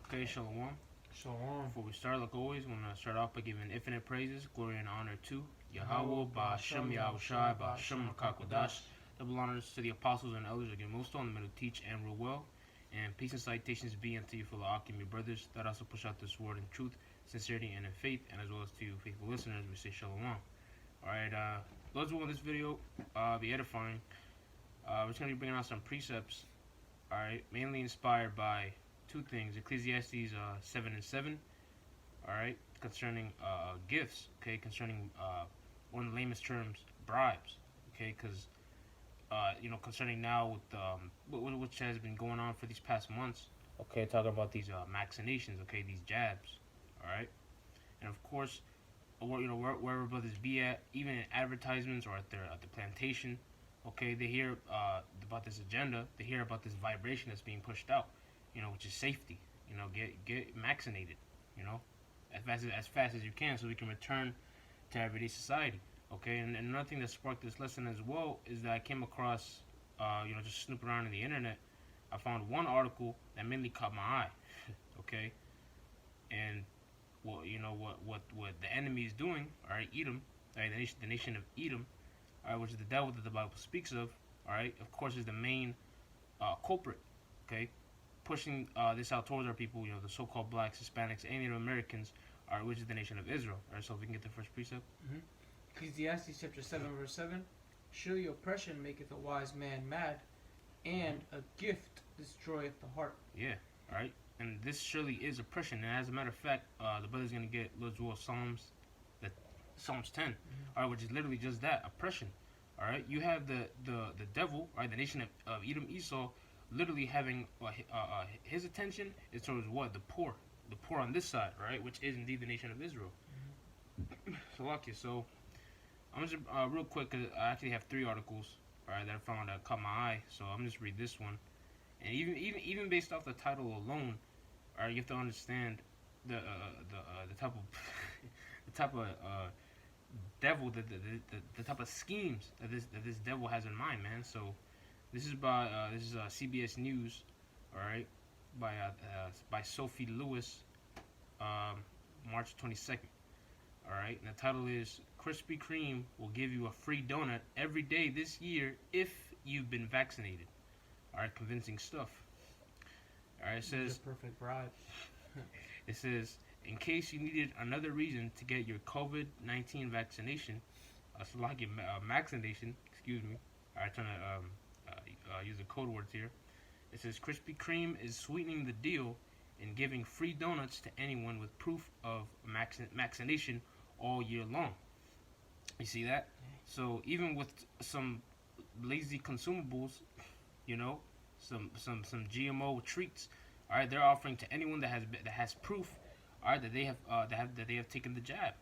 Okay, Shalom. Shalom. Before we start, like always, we want to start off by giving infinite praises, glory, and honor to Yahweh, Ba'Shem Yahushai, Ba'Shem Kakodash. Double honors to the apostles and elders that give most on them to teach and rule well. And peace and salutations be unto you, fellow Akim, your brothers, that also push out this word in truth, sincerity, and in faith, and as well as to you, faithful listeners, we say Shalom. Alright, those who want this video be edifying, we're just going to be bringing out some precepts, alright, mainly inspired by two things: Ecclesiastes 7 and 7, all right, concerning gifts, okay, concerning one of the lamest terms, bribes, okay, because concerning now with which has been going on for these past months, okay, talking about these vaccinations, okay, these jabs, all right, and of course, wherever brothers be at, even in advertisements or at the plantation, okay, they hear about this agenda, they hear about this vibration that's being pushed out, which is safety. Get vaccinated, as fast as you can, so we can return to everyday society. Okay, and another thing that sparked this lesson as well is that I came across, just snooping around in the internet, I found one article that mainly caught my eye. Okay, and what the enemy is doing, all right, Edom, all right, the nation of Edom, all right, which is the devil that the Bible speaks of, all right, of course, is the main culprit. Okay, pushing this out towards our people, the so-called blacks, Hispanics, and Native Americans, which is the nation of Israel. All right, so if we can get the first precept. Mm-hmm. Ecclesiastes chapter 7 verse 7. Surely oppression maketh a wise man mad, and a gift destroyeth the heart. Yeah, all right. And this surely is oppression. And as a matter of fact, the brother's going to get Lord's Will Psalms 10, all right, which is literally just that, oppression. All right, you have the devil, right, the nation of Edom, Esau, literally having his attention is towards what? The poor on this side, right, which is indeed the nation of Israel. So I'm just real quick, because I actually have 3 articles, all right, that I found that caught my eye. So I'm just read this one, and even based off the title alone, all right, you have to understand the type of the type of devil, the type of schemes that this devil has in mind, man. So this is CBS News, all right, by Sophie Lewis, March 22nd. All right, and the title is "Krispy Kreme will give you a free donut every day this year if you've been vaccinated." All right, convincing stuff. All right, it says perfect bribe. it says, in case you needed another reason to get your COVID-19 vaccination, vaccination, excuse me. All right, trying to use the code words here. It says Krispy Kreme is sweetening the deal and giving free donuts to anyone with proof of vaccination all year long. You see that? So even with some lazy consumables, some GMO treats, all right, they're offering to anyone that has proof, all right, that they have taken the jab.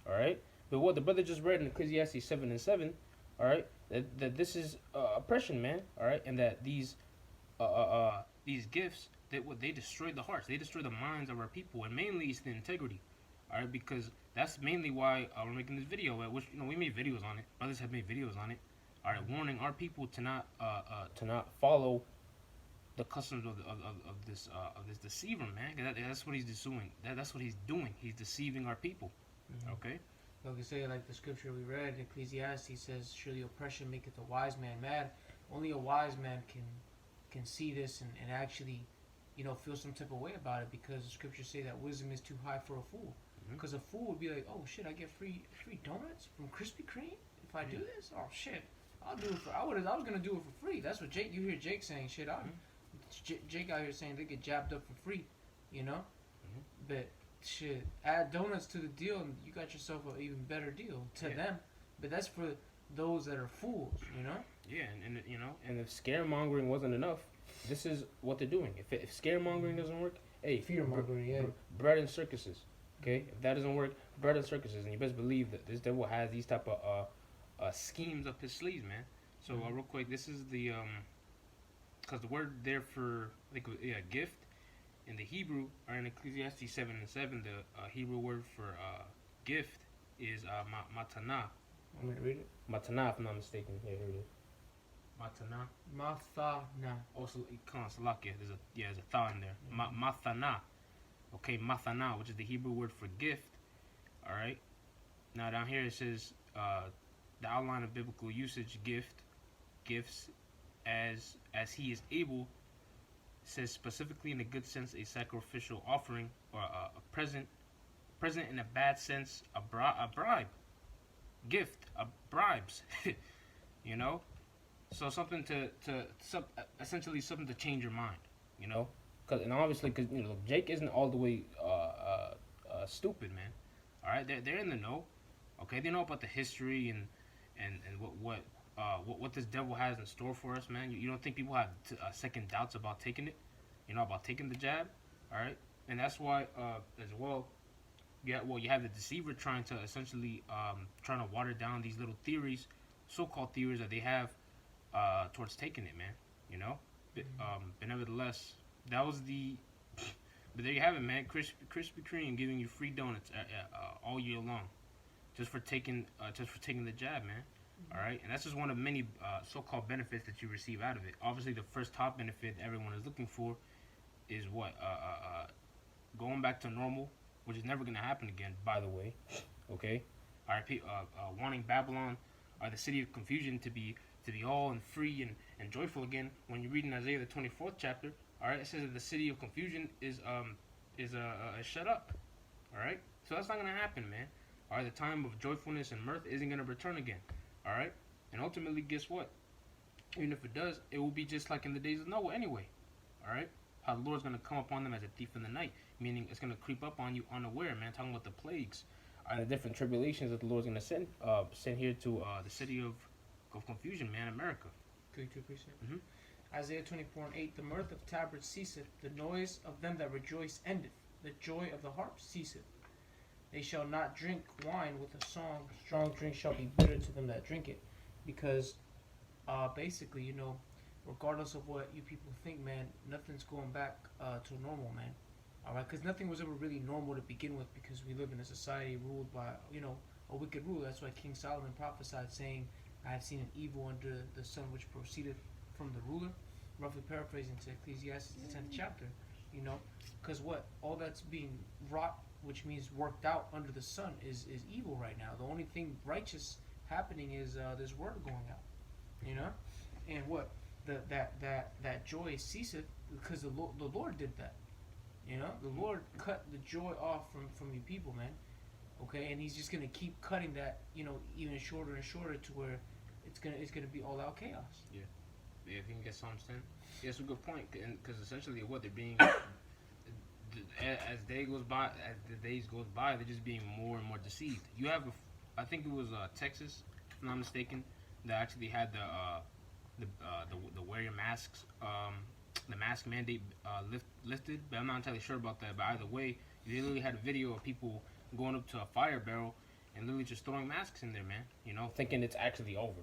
All right, but what the brother just read in Ecclesiastes 7 and 7, all right, that this is oppression, man, all right, and that these gifts, they destroy the hearts, they destroy the minds of our people, and mainly it's the integrity, all right, because that's mainly why we're making this video, which we made videos on it, others have made videos on it, all right, warning our people to not follow the customs of this deceiver, man. That's what he's doing. That's what he's doing. He's deceiving our people. Mm-hmm. Okay. Like we say, like the scripture we read, Ecclesiastes says, "Surely oppression maketh a wise man mad." Only a wise man can see this and actually, feel some type of way about it, because the scriptures say that wisdom is too high for a fool. Because a fool would be like, "Oh shit, I get free donuts from Krispy Kreme if I do this. Oh shit, I'll do it for. I was gonna do it for free." That's what Jake. You hear Jake saying, "Shit, Jake out here saying they get jabbed up for free, But shit, add donuts to the deal and you got yourself an even better deal to them. But that's for those that are fools, Yeah, and if scaremongering wasn't enough, this is what they're doing. If scaremongering doesn't work, hey, fearmongering, bread and circuses. Okay, if that doesn't work, bread and circuses, and you best believe that this devil has these type of schemes up his sleeves, man. So real quick, this is the because the word there for gift in the Hebrew, or in Ecclesiastes 7 and 7, the Hebrew word for gift is matana. Want me to read it? Matana, if I'm not mistaken. Yeah, here it is. Matana. Mathana. Also, Salakia. There's a tha in there. Mathana. Okay, mathana, which is the Hebrew word for gift. All right. Now down here it says the outline of biblical usage: gifts, as he is able. Says specifically in a good sense a sacrificial offering or a present in a bad sense a bribe, gift, bribes. you know, so something essentially something to change your mind. You know, and obviously because Jake isn't all the way stupid, man. All right, they're in the know. Okay, they know about the history and what this devil has in store for us, man. You don't think people have second doubts about taking it? About taking the jab, all right? And that's why, as well, you have the deceiver trying to essentially trying to water down these little theories, so-called theories that they have towards taking it, man. You know, but nevertheless, that was the. But there you have it, man. Krispy Kreme giving you free donuts all year long, just for taking the jab, man. All right, and that's just one of many so-called benefits that you receive out of it. Obviously, the first top benefit everyone is looking for is what going back to normal, which is never gonna happen again. By the way, okay. All right, wanting Babylon or the city of confusion to be all and free and joyful again. When you read in Isaiah the 24th chapter, all right, it says that the city of confusion is shut up. All right, so that's not gonna happen, man. All right, the time of joyfulness and mirth isn't gonna return again. All right, and ultimately, guess what? Even if it does, it will be just like in the days of Noah anyway. All right, how the Lord's gonna come upon them as a thief in the night, meaning it's gonna creep up on you unaware, man. Talking about the plagues and the different tribulations that the Lord's gonna send here to the city of confusion, man, America. Great to appreciate. Isaiah 24:8, the mirth of tabrets ceaseth, the noise of them that rejoice endeth, the joy of the harp ceaseth. They shall not drink wine with a song, strong drink shall be bitter to them that drink it. Because basically, regardless of what you people think, man, nothing's going back to normal, man. All right, because nothing was ever really normal to begin with, because we live in a society ruled by, a wicked ruler. That's why King Solomon prophesied, saying, I have seen an evil under the sun which proceeded from the ruler, roughly paraphrasing to Ecclesiastes, the 10th chapter, because all that's being wrought, which means worked out under the sun, is evil right now. The only thing righteous happening is this word going out, and that joy ceaseth because the Lord did that. The Lord cut the joy off from you people, man. Okay, and He's just gonna keep cutting that, even shorter and shorter to where it's gonna be all out chaos. Yeah, if you can get some understand. Yeah, it's a good point, because essentially what they're being, as the days goes by, they're just being more and more deceived. You have, I think it was Texas, if I'm not mistaken, that actually had the wear your masks, the mask mandate lifted, but I'm not entirely sure about that. But either way, they literally had a video of people going up to a fire barrel and literally just throwing masks in there, man. Thinking it's actually over.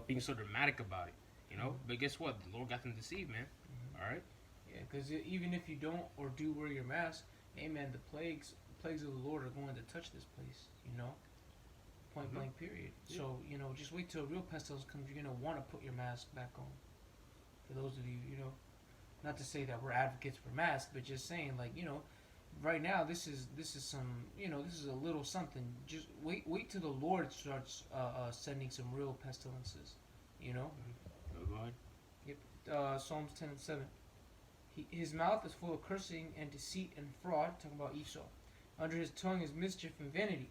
Being so dramatic about it. But guess what? The Lord got them deceived, man. All right. Yeah, because even if you don't or do wear your mask, hey man, the plagues of the Lord are going to touch this place. Point blank, period. Yeah. So just wait till a real pestilence comes. You're gonna want to put your mask back on. For those of you, not to say that we're advocates for masks, but just saying, like, right now this is some, this is a little something. Just wait till the Lord starts sending some real pestilences. Go ahead. Yep. Psalms 10:7. His mouth is full of cursing and deceit and fraud. Talking about Esau. Under his tongue is mischief and vanity.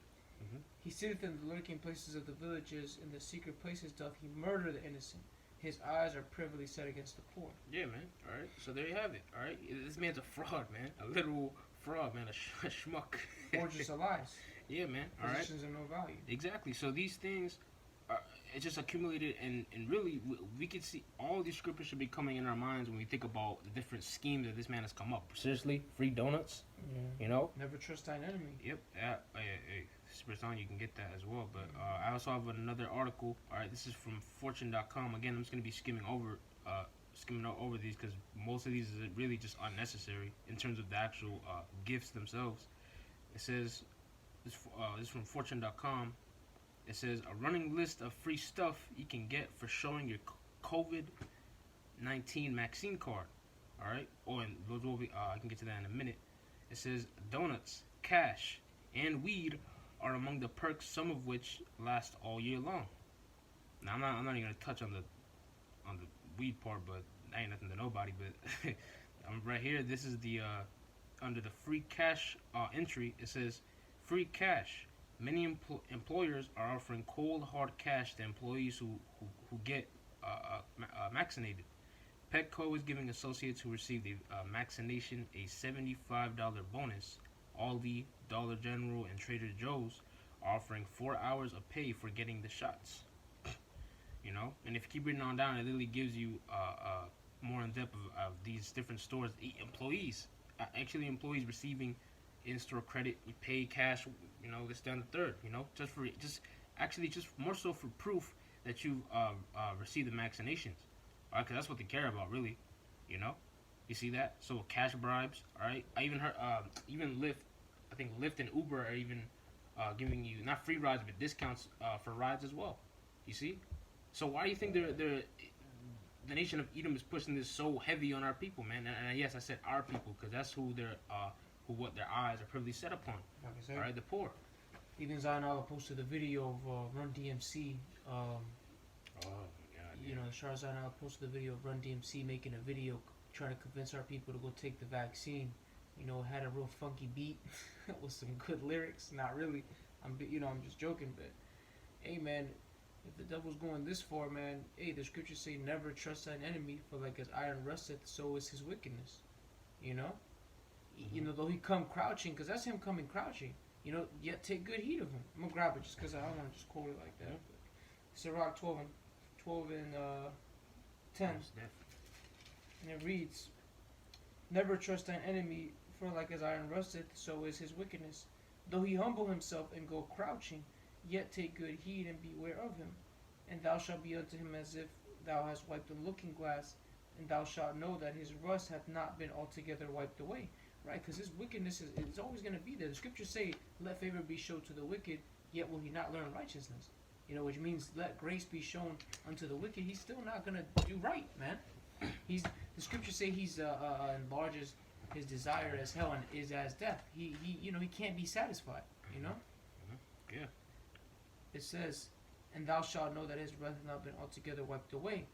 He sitteth in the lurking places of the villages. In the secret places doth he murder the innocent. His eyes are privily set against the poor. Yeah, man. All right. So there you have it. All right. This man's a fraud, man. A literal fraud, man. A schmuck. Forges of lies. Yeah, man. All right. Positions of no value. Exactly. So these things, it's just accumulated, and really, we could see all these scriptures should be coming in our minds when we think about the different schemes that this man has come up. Seriously, free donuts. Yeah. Never trust thine enemy. Yep. Hey, Spirits, you can get that as well. But I also have another article. All right, this is from Fortune.com. Again, I'm just gonna be skimming over these because most of these is really just unnecessary in terms of the actual gifts themselves. It says this is from Fortune.com. It says a running list of free stuff you can get for showing your COVID-19 vaccine card. All right. And those will be. I can get to that in a minute. It says donuts, cash, and weed are among the perks, some of which last all year long. Now I'm not even gonna touch on the weed part, but that ain't nothing to nobody. But right here, this is the under the free cash entry. It says free cash. Many employers are offering cold hard cash to employees who get vaccinated. Petco is giving associates who receive the vaccination a $75 bonus. Aldi, Dollar General, and Trader Joe's are offering 4 hours of pay for getting the shots. You know, and if you keep reading on down, it literally gives you more in depth of these different stores. Employees, actually, employees receiving in-store credit, you pay cash. You know, this down the third. You know, just more so for proof that you've received the vaccinations. All right, because that's what they care about, really. You know, you see that? So cash bribes. All right, I even heard even Lyft. I think Lyft and Uber are even giving you not free rides but discounts for rides as well. You see? So why do you think the nation of Edom is pushing this so heavy on our people, man? And yes, I said our people because that's who what their eyes are privileged set upon. Like I said, all right, the poor. Even Zainal posted a video of Run DMC. Oh my God! You know, Charles Zainal posted a video of Run DMC making a video trying to convince our people to go take the vaccine. You know, had a real funky beat with some good lyrics. Not really. I'm just joking, but hey, man. If the devil's going this far, man, hey, the scriptures say never trust thine enemy, for like as iron rusteth, so is his wickedness. You know? Mm-hmm. You know, though he come crouching, because that's him coming crouching, you know, yet take good heed of him. I'm going to grab it just because I don't want to just quote it like that. Sirach 12 and 10. And it reads, never trust thine enemy, for like as iron rusteth, so is his wickedness. Though he humble himself and go crouching, yet take good heed and beware of him. And thou shalt be unto him as if thou hast wiped a looking glass, and thou shalt know that his rust hath not been altogether wiped away. Right? Because his wickedness is always going to be there. The scriptures say, let favor be shown to the wicked, yet will he not learn righteousness. You know, which means let grace be shown unto the wicked. He's still not going to do right, man. The scriptures say he's enlarges his desire as hell and is as death. He can't be satisfied, you know? Yeah. It says, and thou shalt know that his wrath hath not been altogether wiped away.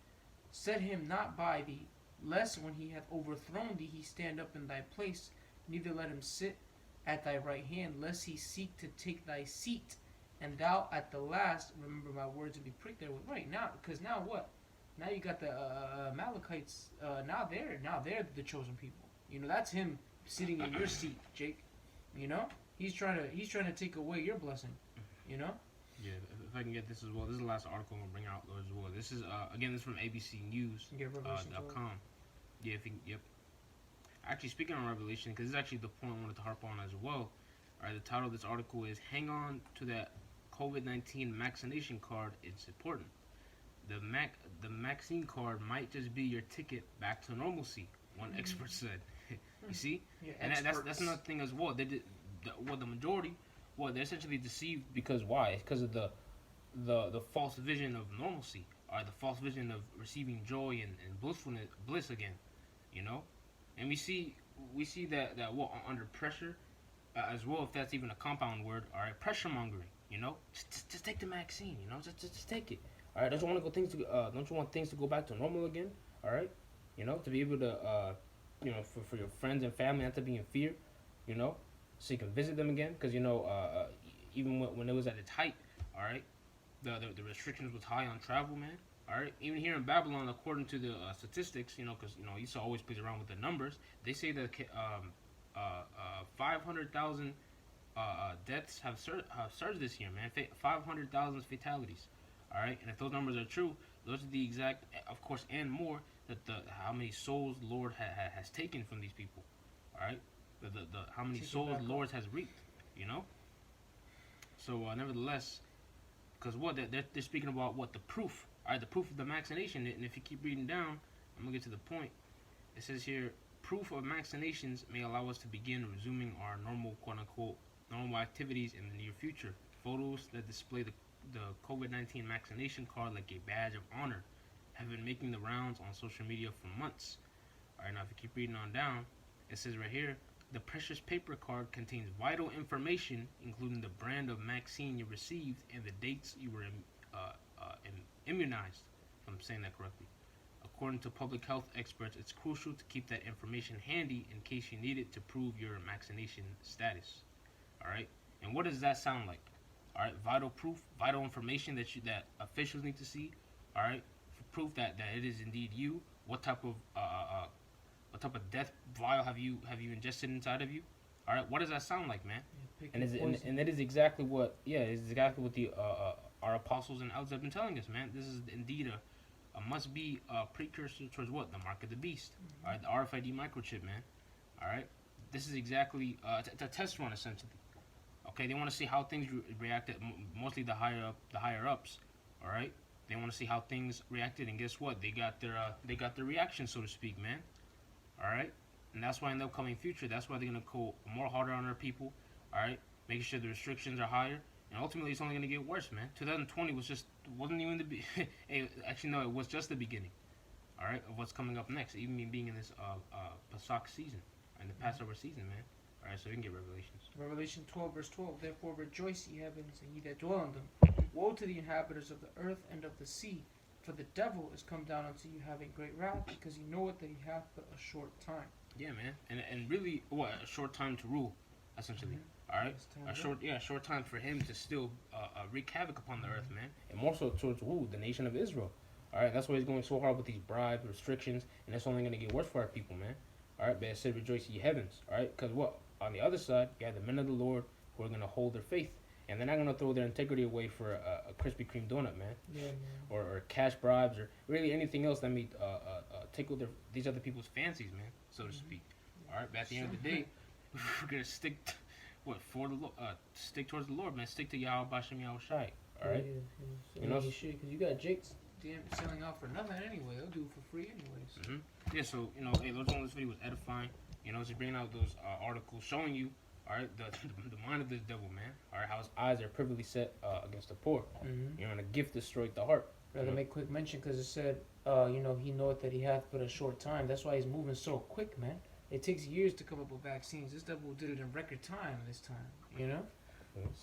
Set him not by thee, lest when he hath overthrown thee, he stand up in thy place. Neither let him sit at thy right hand, lest he seek to take thy seat. And thou at the last, remember my words to be pricked there with. Right, now, because now what? Now you got the Amalekites, now they're the chosen people. You know, that's him sitting in your seat, Jake. You know? He's trying to take away your blessing, you know? Yeah, if I can get this as well. This is the last article I'm going to bring out as well. This is, again, this is from abcnews.com. Yeah, yep. Actually, speaking on Revelation, because this is actually the point I wanted to harp on as well. All right, the title of this article is Hang On to That COVID-19 Vaccination Card. It's important. The vaccine card might just be your ticket back to normalcy, one expert said. You see? Yeah, and that's another thing as well. They did, the majority... Well, they're essentially deceived because why? Because of the false vision of normalcy, or the false vision of receiving joy and bliss again, you know. And we see that under pressure, as well, if that's even a compound word. All right, pressure mongering, you know. Just take the vaccine, you know. Just take it. All right, don't you want things to go back to normal again? All right, you know, to be able to for your friends and family not to be in fear, you know. So you can visit them again, because even when it was at its height, all right, the restrictions was high on travel, man. All right, even here in Babylon, according to the statistics, you know, because Esau always plays around with the numbers. They say that 500,000 deaths have surged this year, man. 500,000 fatalities. All right, and if those numbers are true, those are the exact, of course, and more that how many souls the Lord has taken from these people. All right. The how many souls the Lord has reaped, you know. So nevertheless, because they're speaking about the proof, all right, the proof of the vaccination. And if you keep reading down, I'm gonna get to the point. It says here, proof of vaccinations may allow us to begin resuming our normal, quote unquote, normal activities in the near future. Photos that display the COVID-19 vaccination card like a badge of honor have been making the rounds on social media for months. All right, now if you keep reading on down, it says right here, the precious paper card contains vital information, including the brand of vaccine you received and the dates you were immunized, if I'm saying that correctly. According to public health experts, it's crucial to keep that information handy in case you need it to prove your vaccination status. All right, and what does that sound like? All right, vital proof, vital information that officials need to see. All right, for proof that it is indeed you. What type of death vial have you ingested inside of you? All right, what does that sound like, man? And that is exactly what the our apostles and elders have been telling us, man. This is indeed a must be precursor towards what? The mark of the beast. Mm-hmm. All right, the RFID microchip, man. All right, this is exactly a test run essentially. Okay, they want to see how things reacted. Mostly the higher ups. All right, they want to see how things reacted, and guess what? They got their reaction, so to speak, man. All right, and that's why in the upcoming future, that's why they're gonna go more harder on our people. All right, making sure the restrictions are higher, and ultimately it's only gonna get worse, man. 2020 wasn't even actually no, it was just the beginning. All right, of what's coming up next. Even me being in this Pesach season, and the Passover season, man. All right, so we can get Revelations. Revelation 12, verse 12. Therefore rejoice, ye heavens, and ye that dwell in them. Woe to the inhabitants of the earth and of the sea, for the devil is come down unto you having great wrath, because he knoweth that he hath but a short time. Yeah, man, and really, what, a short time to rule, essentially. Mm-hmm. All right, a short time for him to still wreak havoc upon the earth, man, and more so towards who? The nation of Israel. All right, that's why he's going so hard with these bribes, restrictions, and that's only going to get worse for our people, man. All right, but it said rejoice ye heavens. All right, because what? On the other side, you have the men of the Lord who are going to hold their faith, and they're not going to throw their integrity away for a Krispy Kreme donut, man. Yeah, man. Or cash bribes, or really anything else that may tickle these other people's fancies, man, so to speak. All right, but at the end of the day, we're going to stick stick towards the Lord, man. Stick to Yahweh Bashem Yahweh Shai. All right? Yeah. You know, shit, because you got Jake's damn selling out for nothing anyway. They'll do it for free anyways. Mm-hmm. Yeah, so, hey, those on this video was edifying. Just bringing out those articles showing you, all right, the mind of this devil, man. All right, how his eyes are privily set against the poor. Mm-hmm. And a gift destroyed the heart. Rather make quick mention because it said, he knoweth that he hath but a short time. That's why he's moving so quick, man. It takes years to come up with vaccines. This devil did it in record time this time, Yeah.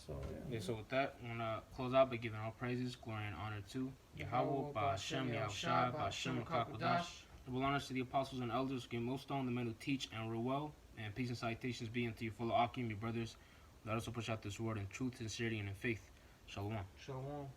So, yeah. So with that, I want to close out by giving all praises, glory, and honor to Yahweh, Ba'ashem, Yahushai, Ba'ashem, Kakodash. Double honors to the apostles and elders who gave most on the men who teach and rule well. And peace and salutations be unto your fellow Akim, your brothers. Let us also push out this word in truth, sincerity, and in faith. Shalom. Shalom.